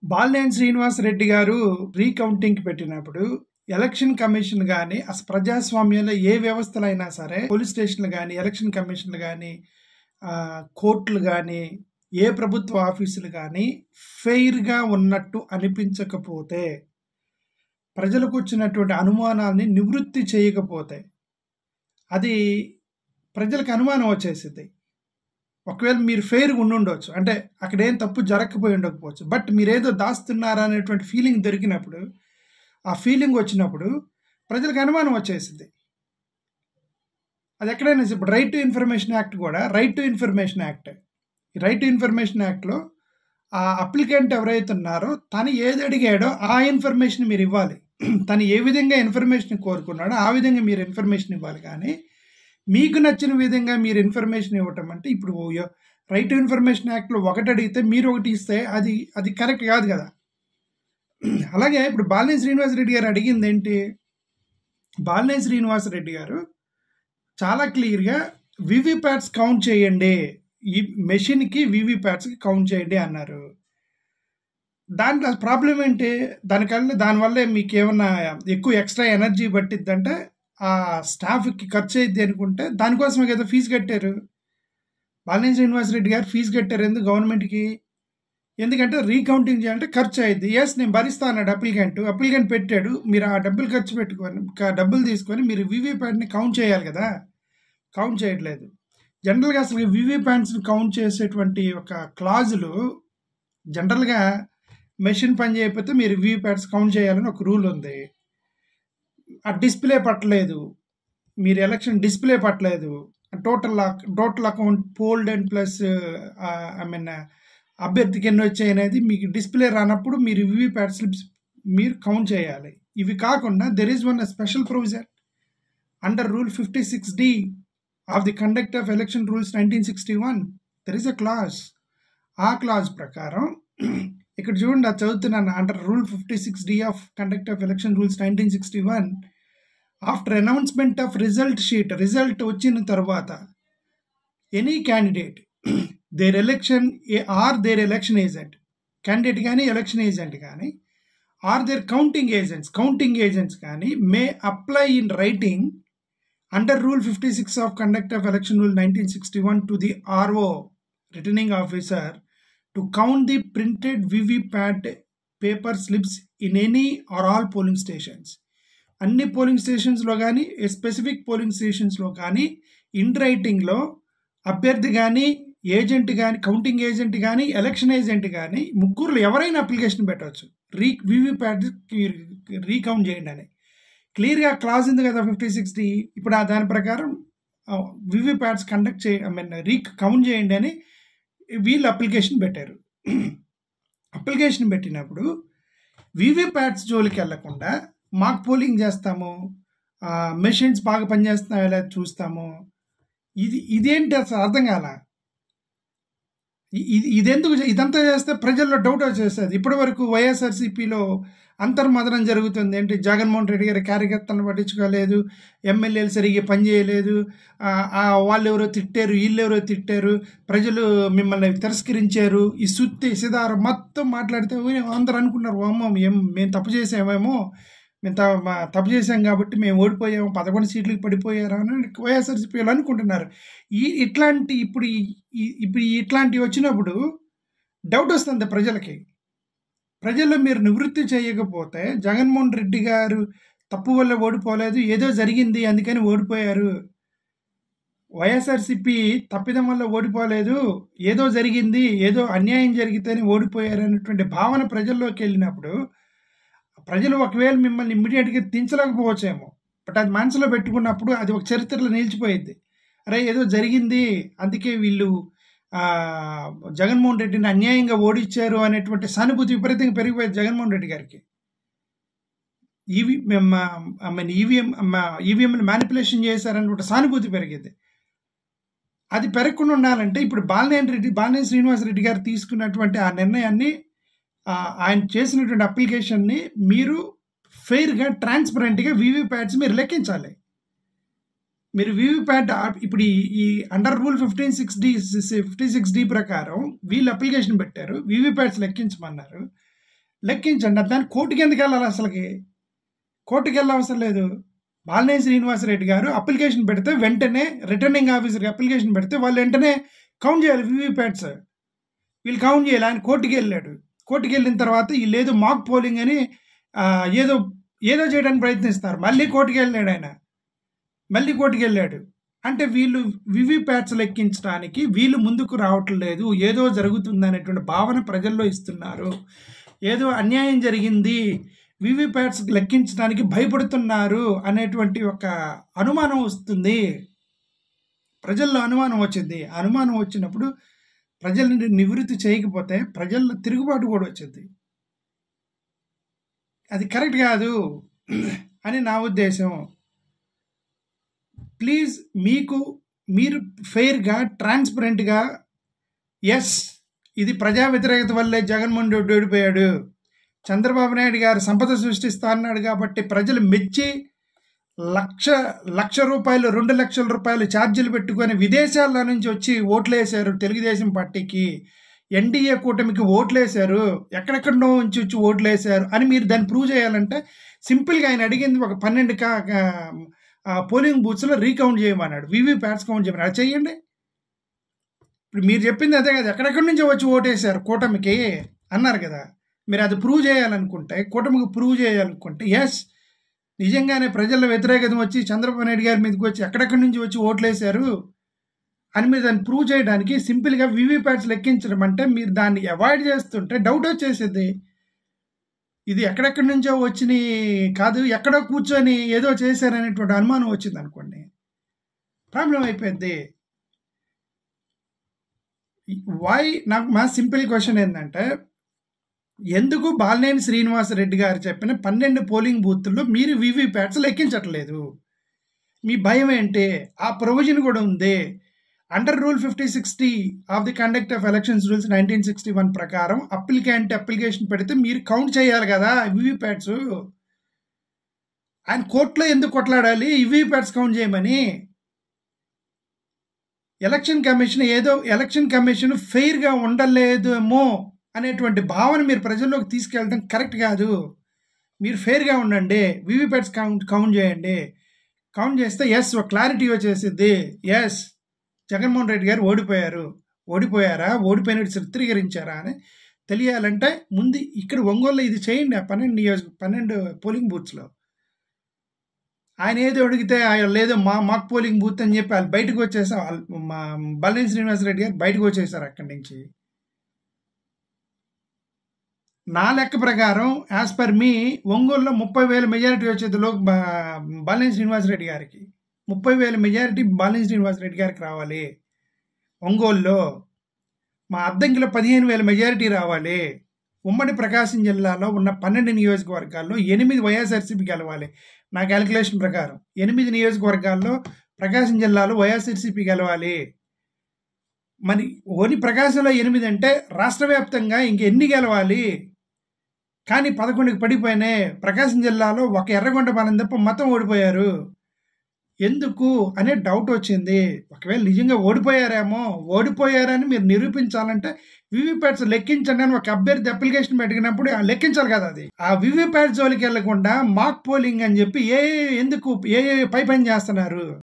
బాలినేని శ్రీనివాసరెడ్డి గారు రీకౌంటింగ్‌కి పెట్టినప్పుడు election commission గాని, అసలు ప్రజాస్వామ్యంలో ఏ వ్యవస్థలైనా సరే పోలీస్ స్టేషన్‌లు గాని, ఎలక్షన్ కమిషన్‌లు గాని, కోర్టులు గాని, ఏ ప్రభుత్వ ఆఫీసులు గాని ఫెయిర్‌గా ఉన్నట్టు అనిపించకపోతే, ప్రజలకొచ్చినటువంటి అనుమానాల్ని నివృత్తి చేయకపోతే, అది ప్రజలకు అనుమానం వచ్చేసిద్ది. ఒకవేళ మీరు ఫెయిర్‌గా ఉండుండొచ్చు. అంటే అక్కడేం తప్పు జరగకపోయి ఉండకపోవచ్చు. బట్ మీరేదో దాస్తున్నారా అనేటువంటి ఫీలింగ్ దొరికినప్పుడు, ఆ ఫీలింగ్ వచ్చినప్పుడు ప్రజలకు అనుమానం వచ్చేసిద్ది. అది ఎక్కడైనా ఇప్పుడు రైట్ టు ఇన్ఫర్మేషన్ యాక్ట్ కూడా రైట్ టు ఇన్ఫర్మేషన్ యాక్ట్. ఈ రైట్ టు ఇన్ఫర్మేషన్ యాక్ట్‌లో ఆ అప్లికెంట్ ఎవరైతే ఉన్నారో తను ఏది అడిగాడో ఆ ఇన్ఫర్మేషన్ మీరు ఇవ్వాలి. తను ఏ విధంగా ఇన్ఫర్మేషన్ కోరుకున్నాడో ఆ విధంగా మీరు ఇన్ఫర్మేషన్ ఇవ్వాలి కానీ, మీకు నచ్చిన విధంగా మీరు ఇన్ఫర్మేషన్ ఇవ్వటం అంటే ఇప్పుడు రైట్ టు ఇన్ఫర్మేషన్ యాక్ట్‌లో ఒకటి అడిగితే మీరు ఒకటి ఇస్తే అది కరెక్ట్ కాదు కదా! అలాగే ఇప్పుడు బాలినేని శ్రీనివాసరెడ్డి గారు అడిగిందేంటి? బాలినేని శ్రీనివాసరెడ్డి గారు చాలా క్లియర్‌గా వీవీప్యాట్స్ కౌంట్ చేయండి. ఈ మెషిన్‌కి వీవీప్యాట్స్‌కి కౌంట్ చేయండి అన్నారు. దాంట్లో ప్రాబ్లమ్ ఏంటి? దానివల్ల మీకేమన్నా ఎక్కువ ఎక్స్‌ట్రా ఎనర్జీ పట్టిద్దంటే స్టాఫ్‌కి ఖర్చు అయిద్ది అనుకుంటే దానికోసమే కదా ఫీజు కట్టారు. బాలినేని శ్రీనివాసరెడ్డి గారు ఫీజు కట్టారు ఎందుకు గవర్నమెంట్‌కి? ఎందుకంటే రీకౌంటింగ్ చేయాలంటే ఖర్చు అయ్యిద్ది. యెస్ నేను భరిస్తా అన్నాడు అప్లికెంట్ పెట్టాడు. మీరు ఆ డబ్బులు ఖర్చు పెట్టుకొని డబ్బులు తీసుకొని మీరు వీవీప్యాట్‌ని కౌంట్ చేయాలి కదా! కౌంట్ చేయట్లేదు. జనరల్‌గా అసలు వీవీప్యాట్స్‌ని కౌంట్ చేసేటువంటి ఒక క్లాజులు జనరల్‌గా మెషిన్ పని చేయకపోతే మీరు వీవీప్యాట్స్ కౌంట్ చేయాలని ఒక రూల్ ఉంది. ఆ డిస్‌ప్లే పట్టలేదు. మీరు ఎలక్షన్ డిస్‌ప్లే పట్టలేదు. Total account polled and plus I mean అభ్యర్థికి ఎన్ని వచ్చాయనేది మీకు డిస్‌ప్లే రానప్పుడు మీరు వీవీప్యాట్ స్లిప్స్ మీరు కౌంట్ చేయాలి. ఇవి కాకుండా there is one special provision under rule 56D of the conduct of election rules 1961 there is a clause. ఆ క్లాజ్ ప్రకారం ఇక్కడ చూడండి అది చదువుతున్నాను. Under rule 56D of conduct of election rules 1961 after announcement of result వచ్చిన తర్వాత any candidate their election agent candidate కానీ election agent కానీ ఆర్ దేర్ కౌంటింగ్ ఏజెంట్స్ కానీ may apply in writing under rule 56 of conduct of election rule 1961 to the RO returning officer to count the printed VVPAT paper slips in any or all polling stations. అన్ని పోలింగ్ స్టేషన్స్లో కానీ specific polling స్టేషన్స్లో కానీ in రైటింగ్లో అభ్యర్థి కానీ agent కానీ counting agent కానీ ఎలక్షన్ ఏజెంట్ కానీ ముగ్గురులో ఎవరైనా అప్లికేషన్ పెట్టవచ్చు వీవీప్యాట్ రీకౌంట్ చేయండి అని క్లియర్గా క్లాజ్ ఉంది కదా 56D. ఇప్పుడు దాని ప్రకారం వీవీప్యాట్స్ కౌంట్ చేయండి అని వీళ్ళు అప్లికేషన్ పెట్టారు. అప్లికేషన్ పెట్టినప్పుడు వీవీప్యాట్స్ జోలికి వెళ్లకుండా మాక్ పోలింగ్ చేస్తాము, మెషిన్స్ బాగా పనిచేస్తున్నాయో లేదా చూస్తాము. ఇదేంటి అసలు అర్థం కాల. ఇదెందుకు ఇదంతా చేస్తే ప్రజల్లో డౌట్ వచ్చేస్తుంది. ఇప్పటి వరకు వైఎస్ఆర్సీపీలో అంతర్మదనం జరుగుతుంది. ఏంటి జగన్మోహన్ రెడ్డి గారి కార్యకర్తలను పట్టించుకోలేదు, ఎమ్మెల్యేలు సరిగ్గా పనిచేయలేదు, వాళ్ళు ఎవరో తిట్టారు, వీళ్ళెవరో తిట్టారు, ప్రజలు మిమ్మల్ని తిరస్కరించారు, ఈ సిదారం మొత్తం మాట్లాడితే అందరూ అనుకున్నారు అమ్మో మేము తప్పు చేసామేమో, మేము తప్పు చేసాం కాబట్టి మేము ఓడిపోయాము, 11 సీట్లకు పడిపోయారు అని వైఎస్ఆర్సీపీలు అనుకుంటున్నారు. ఇప్పుడు ఇట్లాంటివి వచ్చినప్పుడు డౌట్ వస్తుంది ప్రజలకి. ప్రజల్లో మీరు నివృత్తి చేయకపోతే జగన్మోహన్ రెడ్డి గారు తప్పు వల్ల ఓడిపోలేదు, ఏదో జరిగింది అందుకని ఓడిపోయారు, వైఎస్ఆర్సీపీ తప్పిదం వల్ల ఓడిపోలేదు, ఏదో జరిగింది, ఏదో అన్యాయం జరిగితేనే ఓడిపోయారు అనేటువంటి భావన ప్రజల్లోకి వెళ్ళినప్పుడు ప్రజలు ఒకవేళ మిమ్మల్ని ఇమ్మీడియట్గా దించలేకపోవచ్చేమో, బట్ అది మనసులో పెట్టుకున్నప్పుడు అది ఒక చరిత్రలో నిలిచిపోయింది. అరే ఏదో జరిగింది అందుకే వీళ్ళు జగన్మోహన్ రెడ్డిని అన్యాయంగా ఓడించారు అనేటువంటి సానుభూతి విపరీతంగా పెరిగిపోయింది జగన్మోహన్ రెడ్డి గారికి. ఈవీఎంలు మ్యానిపులేషన్ చేశారన్నటువంటి సానుభూతి పెరిగింది. అది పెరగకుండా ఉండాలంటే ఇప్పుడు బాలినేని శ్రీనివాసరెడ్డి గారు తీసుకున్నటువంటి ఆ నిర్ణయాన్ని, ఆయన చేసినటువంటి అప్లికేషన్ని మీరు ఫెయిర్గా ట్రాన్స్పరెంట్గా వీవీప్యాట్స్ మీరు లెక్కించాలి. మీరు వీవీప్యాట్ ఇప్పుడు ఈ అండర్ రూల్ 56D ప్రకారం వీళ్ళు అప్లికేషన్ పెట్టారు, వీవీప్యాట్స్ లెక్కించమన్నారు. లెక్కించండి. దాన్ని కోర్టుకి ఎందుకు వెళ్ళాలి అసలుకి? కోర్టుకి వెళ్ళ అవసరం లేదు. బాలినేని శ్రీనివాసరెడ్డి గారు అప్లికేషన్ పెడితే వెంటనే రిటర్నింగ్ ఆఫీసర్కి అప్లికేషన్ పెడితే వాళ్ళు వెంటనే కౌంట్ చేయాలి వీవీప్యాట్స్. వీళ్ళు కౌంట్ చేయాలి. ఆయన కోర్టుకి వెళ్ళాడు. కోర్టుకి వెళ్ళిన తర్వాత వీళ్ళు ఏదో మాక్ పోలింగ్ అని ఏదో ఏదో చేయడానికి ప్రయత్నిస్తారు. మళ్ళీ కోర్టుకి వెళ్ళాడు ఆయన. మళ్ళీ కోర్టుకి వెళ్ళాడు. అంటే వీళ్ళు వీవీప్యాట్స్ లెక్కించడానికి వీళ్ళు ముందుకు రావట్లేదు. ఏదో జరుగుతుంది అనేటువంటి భావన ప్రజల్లో ఇస్తున్నారు. ఏదో అన్యాయం జరిగింది, వీవీప్యాట్స్ లెక్కించడానికి భయపడుతున్నారు అనేటువంటి ఒక అనుమానం వస్తుంది. ప్రజల్లో అనుమానం వచ్చింది. అనుమానం వచ్చినప్పుడు ప్రజల్ని నివృత్తి చేయకపోతే ప్రజల్లో తిరుగుబాటు కూడా వచ్చింది. అది కరెక్ట్ కాదు అని నా ఉద్దేశం. ప్లీజ్ మీరు ఫెయిర్గా, ట్రాన్స్పరెంట్గా, ఎస్ ఇది ప్రజా వ్యతిరేకత వల్లే జగన్మోహన్ రెడ్డి ఓడిపోయాడు, చంద్రబాబు నాయుడు గారు సంపద సృష్టిస్తా అన్నాడు కాబట్టి ప్రజలు మెచ్చి లక్ష రూపాయలు 2 లక్షల రూపాయలు ఛార్జీలు పెట్టుకొని విదేశాల నుంచి వచ్చి ఓట్లేశారు తెలుగుదేశం పార్టీకి, ఎన్డీఏ కూటమికి ఓట్లేశారు, ఎక్కడెక్కడో నుంచి వచ్చి ఓట్లేశారు అని మీరు దాన్ని ప్రూవ్ చేయాలంటే సింపుల్గా ఆయన అడిగింది ఒక 12 పోలింగ్ బూత్స్లో రీకౌంట్ చేయమన్నాడు, వీవీప్యాట్స్ కౌంట్ చేయమన్నాడు. అది చెయ్యండి. ఇప్పుడు మీరు చెప్పింది అదే కదా, ఎక్కడెక్కడి నుంచో వచ్చి ఓటేశారు కూటమికి అన్నారు కదా. మీరు అది ప్రూవ్ చేయాలనుకుంటే, కూటమికి ప్రూవ్ చేయాలనుకుంటే, ఎస్ నిజంగానే ప్రజల వ్యతిరేకత వచ్చి చంద్రబాబు నాయుడు గారి మీదకి వచ్చి ఎక్కడెక్కడి నుంచి వచ్చి ఓట్లేశారు అని మీరు దాన్ని ప్రూవ్ చేయడానికి సింపుల్గా వీవీప్యాట్స్ లెక్కించడం అంటే మీరు దాన్ని అవాయిడ్ చేస్తుంటే డౌట్ వచ్చేసేది. ఇది ఎక్కడెక్కడి నుంచో వచ్చిన కాదు, ఎక్కడో కూర్చొని ఏదో చేశారనేటువంటి అనుమానం వచ్చింది అనుకోండి, ప్రాబ్లం అయిపోద్ది. నాకు మా సింపుల్ క్వశ్చన్ ఏంటంటే, ఎందుకు బాలినేని శ్రీనివాసరెడ్డి గారు చెప్పిన 12 పోలింగ్ బూత్ల్లో మీరు వీవీప్యాట్స్ లెక్కించట్లేదు? మీ భయం ఏంటి? ఆ ప్రొవిజన్ కూడా ఉంది. Under rule 5060 of the conduct of elections rules 1961 ప్రకారం అప్లికేషన్ పెడితే మీరు కౌంట్ చేయాలి కదా వీవీప్యాట్స్. ఆయన కోర్టులో ఎందుకు కొట్లాడాలి వీవీప్యాట్స్ కౌంట్ చేయమని? ఎలక్షన్ కమిషన్ ఫెయిర్గా ఉండలేదేమో అనేటువంటి భావన మీరు ప్రజల్లోకి తీసుకెళ్ళడం కరెక్ట్ కాదు. మీరు ఫెయిర్గా ఉండండి, వీవీప్యాట్స్ కౌంట్ చేయండి. కౌంట్ చేస్తే ఎస్ ఒక క్లారిటీ వచ్చేసిద్ది. ఎస్ జగన్మోహన్ రెడ్డి గారు ఓడిపోయారా, ఓడిపోయినట్టు చిత్రీకరించారా అని తెలియాలంటే ముందు ఇక్కడ ఒంగోలులో ఇది చేయండి. 12 పోలింగ్ బూత్స్లో ఆయన ఏదో అడిగితే లేదో మాక్ పోలింగ్ బూత్ అని చెప్పి వాళ్ళు బయటకు వచ్చేసారు. బాలినేని శ్రీనివాసరెడ్డి గారు బయటకు వచ్చేసారు అక్కడి నుంచి. నా లెక్క ప్రకారం యాజ్ పర్ మీ ఒంగోలులో 30,000 మెజారిటీ వచ్చేది బాలినేని శ్రీనివాసరెడ్డి గారికి. 30,000 మెజారిటీ బాలినేని శ్రీనివాసరెడ్డి గారికి రావాలి ఒంగోలులో. మా అద్దంకిలో 15,000 మెజారిటీ రావాలి. ఉమ్మడి ప్రకాశం జిల్లాలో ఉన్న 12 నియోజకవర్గాల్లో 8 వైఎస్ఆర్సీపీ గెలవాలి. నా క్యాలిక్యులేషన్ ప్రకారం 8 నియోజకవర్గాల్లో ప్రకాశం జిల్లాలో వైఎస్ఆర్సీపీ గెలవాలి. మరి ఓని ప్రకాశంలో 8 అంటే రాష్ట్ర వ్యాప్తంగా ఇంకెన్ని గెలవాలి? కానీ 11కి పడిపోయినాయి. ప్రకాశం జిల్లాలో ఒక ఎర్రగొండపాలెం తప్ప మొత్తం ఓడిపోయారు. ఎందుకు అనే డౌట్ వచ్చింది. ఒకవేళ నిజంగా ఓడిపోయారని మీరు నిరూపించాలంటే వీవీప్యాట్స్ లెక్కించండి అని ఒక అభ్యర్థి అప్లికేషన్ పెట్టినప్పుడు లెక్కించాలి కదా. అది ఆ వీవీప్యాట్స్ జోలికి వెళ్లకుండా మాక్ పోలింగ్ అని చెప్పి ఎందుకు పై పని చేస్తున్నారు?